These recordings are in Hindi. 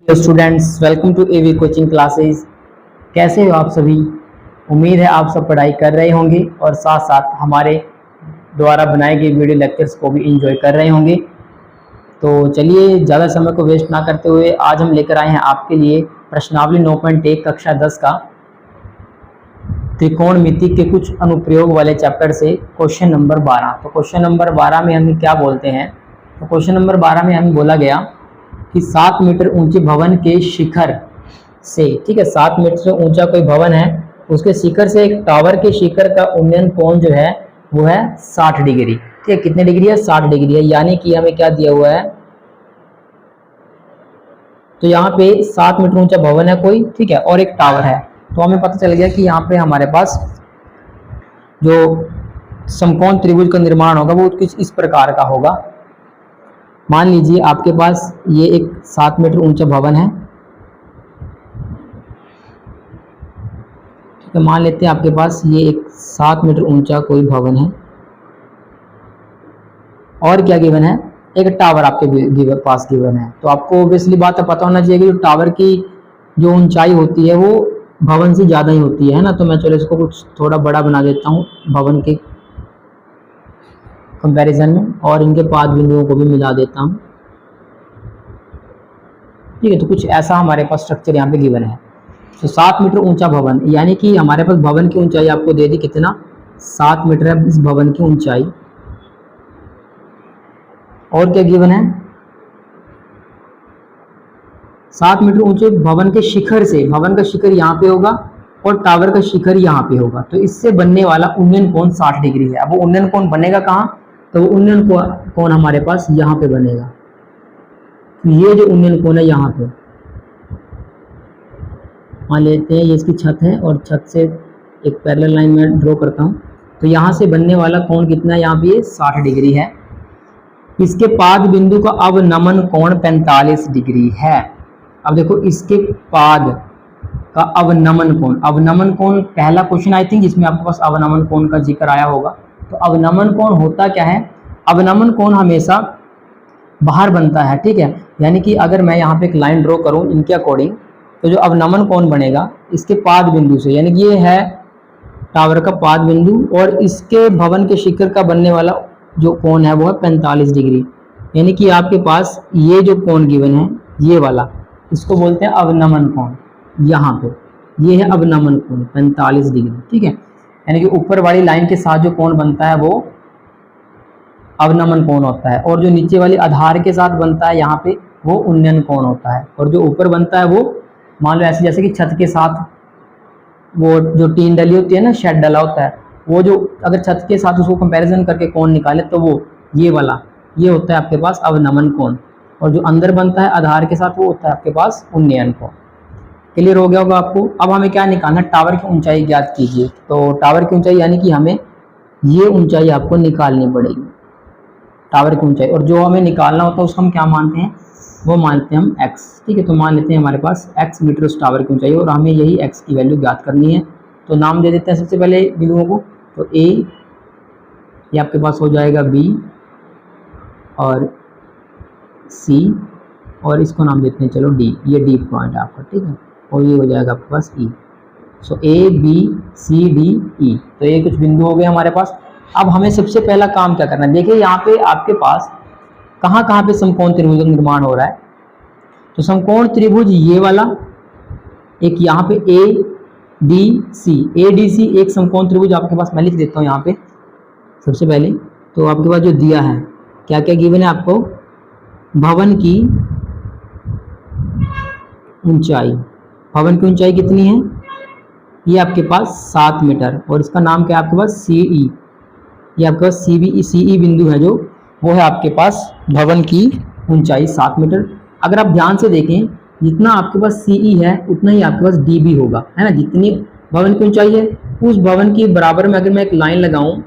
Hello students, welcome to AV coaching classes. कैसे हो आप सभी? उम्मीद है आप सब पढ़ाई कर रहे होंगे और साथ साथ हमारे द्वारा बनाए गए वीडियो लेक्चर्स को भी एंजॉय कर रहे होंगे। तो चलिए ज़्यादा समय को वेस्ट ना करते हुए आज हम लेकर आए हैं आपके लिए प्रश्नावली 9.1 कक्षा 10 का त्रिकोणमिति के कुछ अनुप्रयोग वाले चैप्टर से क्वेश्चन नंबर 12। तो क्वेश्चन नंबर 12 में हमें क्या बोलते हैं? तो क्वेश्चन नंबर 12 में हमें बोला गया कि 7 मीटर ऊंचे भवन के शिखर से, ठीक है, 7 मीटर से ऊंचा कोई भवन है, उसके शिखर से एक टावर के शिखर का उन्नयन कोण जो है वो है 60 डिग्री। ठीक है, कितने डिग्री है? 60 डिग्री है। यानी कि हमें क्या दिया हुआ है? तो यहाँ पे 7 मीटर ऊंचा भवन है कोई, ठीक है, और एक टावर है। तो हमें पता चल गया कि यहाँ पे हमारे पास जो समकोण त्रिभुज का निर्माण होगा वो कुछ इस प्रकार का होगा। मान लीजिए आपके पास ये एक 7 मीटर ऊंचा भवन है, ठीक है, मान लेते हैं आपके पास ये एक 7 मीटर ऊंचा कोई भवन है और क्या गिवन है? एक टावर आपके पास गिवन है। तो आपको ऑब्वियसली बात है, पता होना चाहिए कि जो टावर की जो ऊंचाई होती है वो भवन से ज़्यादा ही होती है ना। तो मैं चलो इसको कुछ थोड़ा बड़ा बना देता हूँ भवन के कंपैरिजन में और इनके पाद बिंदुओं को भी मिला देता हूँ, ठीक है। तो कुछ ऐसा हमारे पास स्ट्रक्चर यहाँ पे गिवन है। तो 7 मीटर ऊंचा भवन, यानी कि हमारे पास भवन की ऊंचाई आपको दे दी कितना? 7 मीटर है इस भवन की ऊंचाई। और क्या गिवन है? 7 मीटर ऊंचे भवन के शिखर से, भवन का शिखर यहाँ पे होगा और टावर का शिखर यहाँ पे होगा, तो इससे बनने वाला उन्नयन कोण 60 डिग्री है। अब वो उन्नयन कोण बनेगा कहाँ? तो वो उन्नयन कोण हमारे पास यहाँ पे बनेगा। तो ये जो उन्नयन कोण है यहाँ पे, मान लेते हैं ये इसकी छत है और छत से एक पैरेलल लाइन में ड्रॉ करता हूँ। तो यहाँ से बनने वाला कोण कितना है? यहाँ पे 60 डिग्री है। इसके पाद बिंदु का अवनमन कोण 45 डिग्री है। अब देखो इसके पाद का अवनमन कोण, अवनमन कोण पहला क्वेश्चन आई थिंक जिसमें आपके पास अवनमन कोण का जिक्र आया होगा। तो अवनमन कोण होता क्या है? अवनमन कोण हमेशा बाहर बनता है, ठीक है। यानी कि अगर मैं यहाँ पे एक लाइन ड्रॉ करूँ इनके अकॉर्डिंग, तो जो अवनमन कोण बनेगा इसके पाद बिंदु से, यानी कि ये है टावर का पाद बिंदु और इसके भवन के शिखर का बनने वाला जो कोण है वो है 45 डिग्री। यानी कि आपके पास ये जो कोण गिवन है ये वाला, इसको बोलते हैं अवनमन कोण। यहाँ पे ये है अवनमन कोण 45 डिग्री, ठीक है। यानी कि ऊपर वाली लाइन के साथ जो कोण बनता है वो अवनमन कोण होता है और जो नीचे वाली आधार के साथ बनता है यहाँ पे वो उन्नयन कोण होता है। और जो ऊपर बनता है वो मान लो ऐसे जैसे कि छत के साथ वो जो टीन डली होती है ना, शेड डला होता है, वो जो अगर छत के साथ उसको कंपैरिजन करके कोण निकाले तो वो ये वाला ये होता है आपके पास अवनमन कोण। और जो अंदर बनता है आधार के साथ वो होता है आपके पास उन्नयन कोण। क्लियर हो गया होगा आपको? अब हमें क्या निकालना? टावर की ऊंचाई ज्ञात कीजिए। तो टावर की ऊंचाई यानी कि हमें ये ऊंचाई आपको निकालनी पड़ेगी, टावर की ऊंचाई। और जो हमें निकालना होता है उसको हम क्या मानते हैं? वो मानते हैं हम x, ठीक है। तो मान लेते हैं हमारे पास x मीटर उस टावर की ऊंचाई और हमें यही x की वैल्यू ज्ञात करनी है। तो नाम दे देते हैं सबसे पहले बिंदुओं को। तो a ये आपके पास हो जाएगा b और c और इसको नाम देते हैं चलो d, ये d पॉइंट है आपका, ठीक है। और ये हो जाएगा आपके पास e। So a b c d e, तो ये कुछ बिंदु हो गए हमारे पास। अब हमें सबसे पहला काम क्या करना है? देखिए यहाँ पे आपके पास कहाँ पे समकोण त्रिभुज का निर्माण हो रहा है। तो समकोण त्रिभुज ये वाला, एक यहाँ पे ए डी सी एक समकोण त्रिभुज आपके पास, मैं लिख देता हूँ यहाँ पे सबसे पहले। तो आपके पास जो दिया है क्या क्या गिवन है आपको? भवन की ऊंचाई, भवन की ऊंचाई कितनी है? ये आपके पास 7 मीटर और इसका नाम क्या है आपके पास? CE। ये आपके पास CE बिंदु है जो वो है आपके पास भवन की ऊंचाई 7 मीटर। अगर आप ध्यान से देखें जितना आपके पास CE है उतना ही आपके पास DB होगा, है ना। जितनी भवन की ऊंचाई है उस भवन के बराबर में अगर मैं एक लाइन लगाऊं,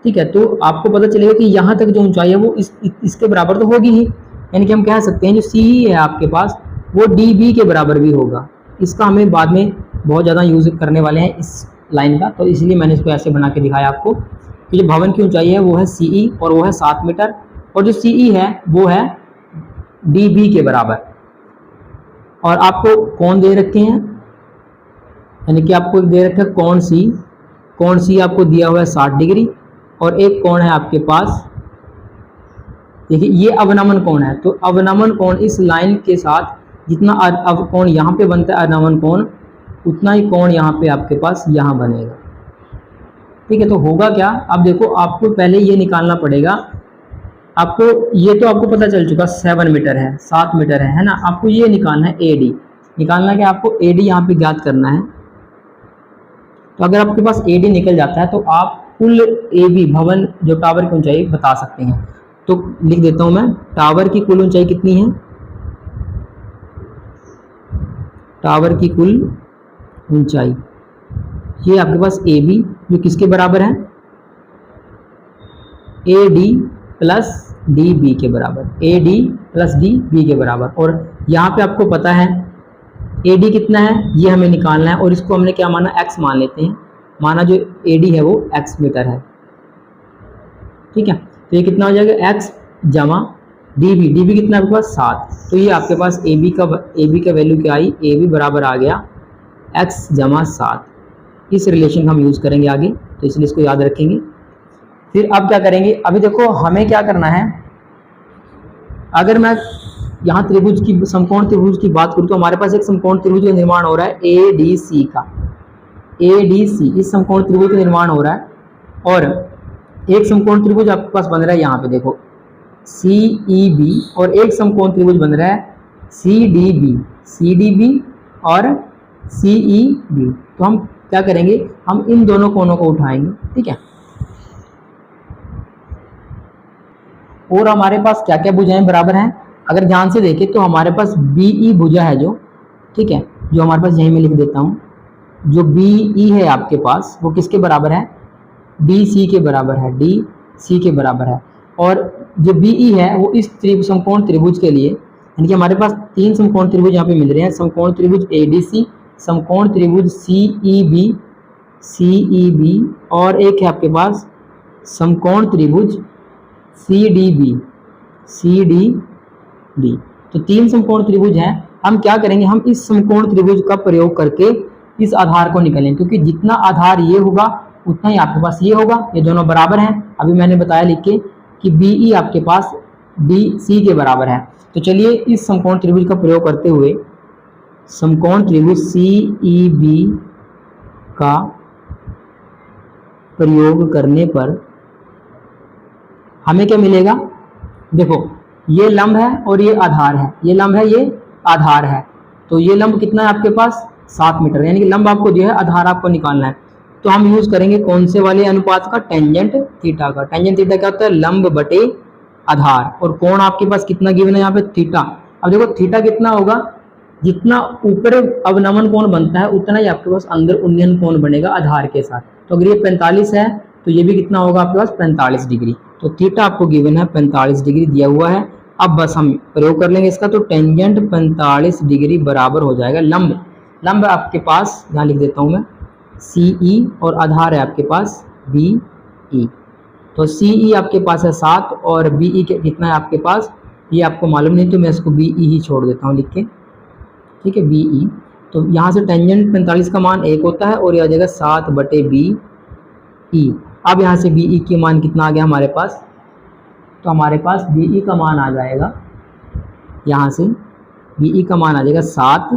ठीक है, तो आपको पता चलेगा कि यहाँ तक जो ऊंचाई है वो इसके बराबर तो होगी ही। यानी कि हम कह सकते हैं जो CE है आपके पास वो DB के बराबर भी होगा। इसका हमें बाद में बहुत ज़्यादा यूज करने वाले हैं इस लाइन का, तो इसलिए मैंने इसको ऐसे बना के दिखाया आपको कि जो भवन की ऊंचाई है वो है CE और वो है 7 मीटर और जो CE है वो है DB के बराबर। और आपको कोण दे रखे हैं, यानी कि आपको दे रखा है कोण सी आपको दिया हुआ है 60 डिग्री, और एक कोण है आपके पास, देखिए ये अवनमन कोण है। तो अवनमन कोण इस लाइन के साथ जितना कोण यहाँ पे बनता है अवनमन कोण, उतना ही कोण यहाँ पे आपके पास यहाँ बनेगा। ठीक है, तो होगा क्या, अब देखो आपको पहले ये निकालना पड़ेगा। आपको ये तो आपको पता चल चुका 7 मीटर है, 7 मीटर है ना। आपको ये निकालना है AD, निकालना है कि आपको AD यहाँ पे ज्ञात करना है। तो अगर आपके पास AD निकल जाता है तो आप कुल AB भवन जो टावर की ऊंचाई बता सकते हैं। तो लिख देता हूं मैं, टावर की कुल ऊंचाई कितनी है, टावर की कुल ऊंचाई ये आपके पास AB जो किसके बराबर है, AD प्लस DB के बराबर, AD प्लस DB के बराबर। और यहाँ पे आपको पता है AD कितना है ये हमें निकालना है, और इसको हमने क्या माना, x मान लेते हैं। माना जो AD है वो x मीटर है। ठीक है, तो ये कितना हो जाएगा x जमा DB कितना आपके पास 7। तो ये आपके पास AB का वैल्यू क्या आई, AB बराबर आ गया x जमा 7। इस रिलेशन हम यूज़ करेंगे आगे, तो इसलिए इसको याद रखेंगे। फिर अब क्या करेंगे, अभी देखो हमें क्या करना है, अगर मैं यहाँ त्रिभुज की समकोण त्रिभुज की बात करूँ तो हमारे पास एक समकोण त्रिभुज का निर्माण हो रहा है ADC का, ADC इस समकोण त्रिभुज का निर्माण हो रहा है। और एक समकोण त्रिभुज आपके पास बन रहा है यहाँ पे देखो CEB, और एक समकोण त्रिभुज बन रहा है CDB और CEB। तो हम क्या करेंगे, हम इन दोनों कोणों को उठाएंगे। ठीक है, और हमारे पास क्या क्या भुजाएं बराबर हैं, अगर ध्यान से देखें तो हमारे पास BE भुजा है जो, ठीक है, जो हमारे पास यहीं में लिख देता हूँ, जो BE है आपके पास वो किसके बराबर है, DC के बराबर है, DC के बराबर है। और जो BE है वो इस समकोण त्रिभुज के लिए, यानी कि हमारे पास 3 समकोण त्रिभुज यहाँ पे मिल रहे हैं, समकोण त्रिभुज ADC, समकोण त्रिभुज CEB और एक है आपके पास समकोण त्रिभुज CDB। तो 3 समकोण त्रिभुज हैं। हम क्या करेंगे, हम इस समकोण त्रिभुज का प्रयोग करके इस आधार को निकालेंगे, क्योंकि जितना आधार ये होगा उतना ही आपके पास ये होगा, ये दोनों बराबर हैं। अभी मैंने बताया लिख के कि BE आपके पास DC के बराबर है। तो चलिए इस समकोण त्रिभुज का प्रयोग करते हुए समकोण त्रिभुज CEB का प्रयोग करने पर हमें क्या मिलेगा, देखो ये लंब है और ये आधार है, ये लंब है ये आधार है। तो ये लंब कितना है आपके पास 7 मीटर, यानी कि लंब आपको दिया है, आधार आपको निकालना है। तो हम यूज करेंगे कौन से वाले अनुपात का, टेंजेंट थीटा का। टेंजेंट थीटा क्या होता है, लंब बटे आधार। और कोण आपके पास कितना गिवन है यहाँ पे, थीटा। अब देखो थीटा कितना होगा, जितना ऊपर अवनमन कोण बनता है उतना ही आपके पास अंदर उन्नयन कोण बनेगा आधार के साथ। तो अगर ये 45 है तो ये भी कितना होगा आपके पास 45 डिग्री। तो थीटा आपको गिवन है 45 डिग्री दिया हुआ है। अब बस हम प्रयोग कर लेंगे इसका, तो टेंजेंट 45 डिग्री बराबर हो जाएगा लंब आपके पास यहाँ लिख देता हूँ मैं CE, और आधार है आपके पास BE। तो CE आपके पास है 7 और BE के कितना है आपके पास, ये आपको मालूम नहीं तो मैं इसको BE ही छोड़ देता हूँ लिख के। ठीक है, BE। तो यहाँ से टेंजेंट 45 का मान 1 होता है और यह आ जाएगा 7 बटे BE। अब यहाँ से BE के मान कितना आ गया हमारे पास, तो हमारे पास BE का मान आ जाएगा, यहाँ से BE का मान आ जाएगा 7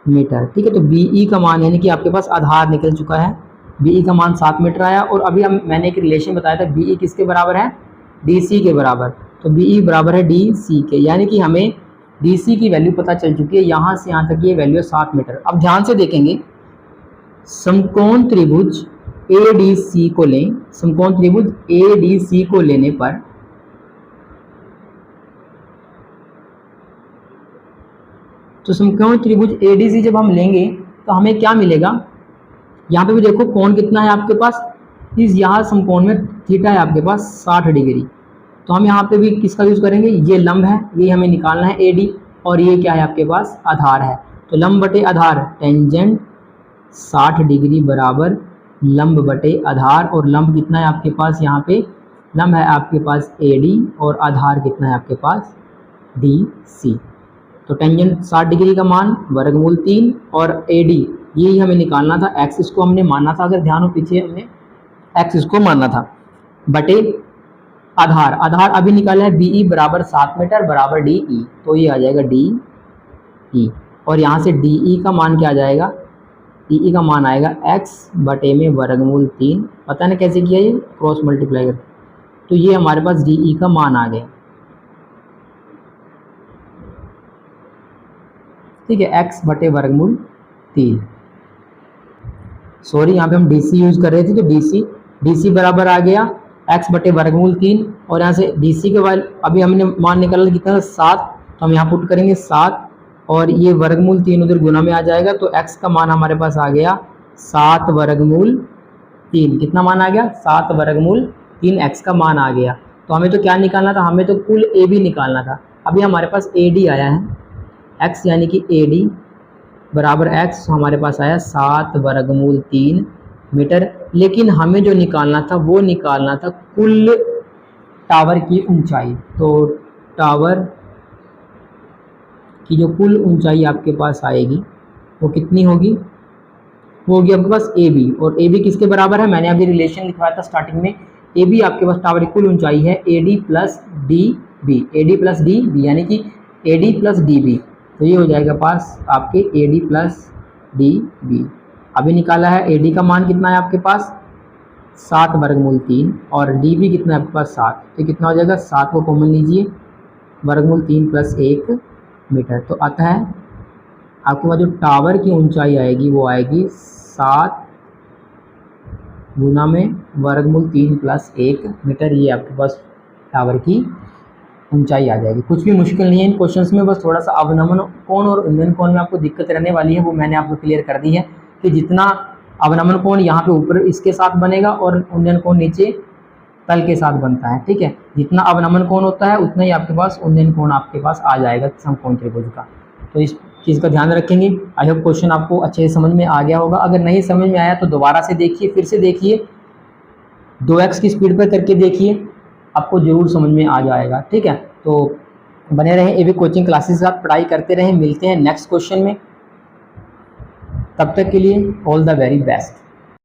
मीटर। ठीक है, तो BE का मान यानी कि आपके पास आधार निकल चुका है, BE का मान 7 मीटर आया। और अभी मैंने एक रिलेशन बताया था, BE किसके बराबर है, DC के बराबर। तो BE बराबर है DC के, यानी कि हमें DC की वैल्यू पता चल चुकी है, यहाँ से यहाँ तक ये वैल्यू 7 मीटर। अब ध्यान से देखेंगे, समकोण त्रिभुज ADC को लें, समकोण त्रिभुज ADC को लेने पर तो समकोण त्रिभुज ADC जब हम लेंगे तो हमें क्या मिलेगा, यहाँ पे भी देखो कोण कितना है आपके पास, इस यहाँ समकोण में थीटा है आपके पास 60 डिग्री। तो हम यहाँ पे भी किसका यूज करेंगे, ये लंब है, ये हमें निकालना है AD, और ये क्या है आपके पास आधार है। तो लंब बटे आधार, टेंजेंट 60 डिग्री बराबर लंब बटे आधार। और लंब कितना है आपके पास, यहाँ पे लंब है आपके पास AD और आधार कितना है आपके पास DC। तो टेंजेंट 60 डिग्री का मान वर्गमूल 3 और AD यही हमें निकालना था। x इसको हमने माना था, अगर ध्यान हो पीछे हमने x इसको माना था, बटे आधार। आधार अभी निकाला है BE बराबर 7 मीटर बराबर DE, तो ये आ जाएगा DE और यहाँ से DE का मान क्या आ जाएगा, DE का मान आएगा x बटे में वर्गमूल 3। पता है ना कैसे किया, ये क्रॉस मल्टीप्लाई कर, तो ये हमारे पास DE का मान आ गया। ठीक है, x बटे वर्गमूल 3। सॉरी यहाँ पे हम DC यूज कर रहे थे, तो DC बराबर आ गया x बटे वर्गमूल 3 और यहाँ से DC के बाद अभी हमने मान निकाला कितना 7, तो हम यहाँ पुट करेंगे 7 और ये वर्गमूल 3 उधर गुना में आ जाएगा, तो x का मान हमारे पास आ गया 7 वर्गमूल 3। कितना मान आ गया, 7 वर्गमूल 3 x का मान आ गया। तो हमें तो क्या निकालना था, हमें तो कुल AB निकालना था। अभी हमारे पास AD आया है, x यानी कि AD बराबर x हमारे पास आया 7 वर्गमूल 3 मीटर। लेकिन हमें जो निकालना था वो निकालना था कुल टावर की ऊंचाई। तो टावर की जो कुल ऊंचाई आपके पास आएगी वो कितनी होगी, वो होगी आपके पास AB, और AB किसके बराबर है, मैंने अभी रिलेशन लिखवाया था स्टार्टिंग में। AB आपके पास टावर की कुल ऊंचाई है AD plus DB, AD plus DB यानी कि AD प्लस DB, तो ये हो जाएगा पास आपके AD प्लस DB। अभी निकाला है AD का मान कितना है आपके पास 7 वर्गमूल 3 और DB कितना है आपके पास 7, तो कितना हो जाएगा 7 को कॉमन लीजिए, वर्गमूल 3 प्लस 1 मीटर। तो आता है आपके पास जो टावर की ऊंचाई आएगी वो आएगी 7 गुना में वर्गमूल 3 प्लस 1 मीटर। ये आपके पास टावर की ऊंचाई आ जाएगी। कुछ भी मुश्किल नहीं है इन क्वेश्चंस में, बस थोड़ा सा अवनमन कोण और उन्नयन कोण में आपको दिक्कत रहने वाली है, वो मैंने आपको क्लियर कर दी है कि जितना अवनमन कोण यहाँ पे ऊपर इसके साथ बनेगा और उन्नयन कोण नीचे तल के साथ बनता है। ठीक है, जितना अवनमन कोण होता है उतना ही आपके पास उन्नयन कोण आपके पास आ जाएगा समकोण त्रिभुज का। तो इस चीज़ का ध्यान रखेंगे। आई होप क्वेश्चन आपको अच्छे से समझ में आ गया होगा। अगर नहीं समझ में आया तो दोबारा से देखिए, फिर से देखिए, 2x की स्पीड पर करके देखिए, आपको जरूर समझ में आ जाएगा। ठीक है, तो बने रहें एबी कोचिंग क्लासेस के साथ, पढ़ाई करते रहें। मिलते हैं नेक्स्ट क्वेश्चन में, तब तक के लिए ऑल द वेरी बेस्ट।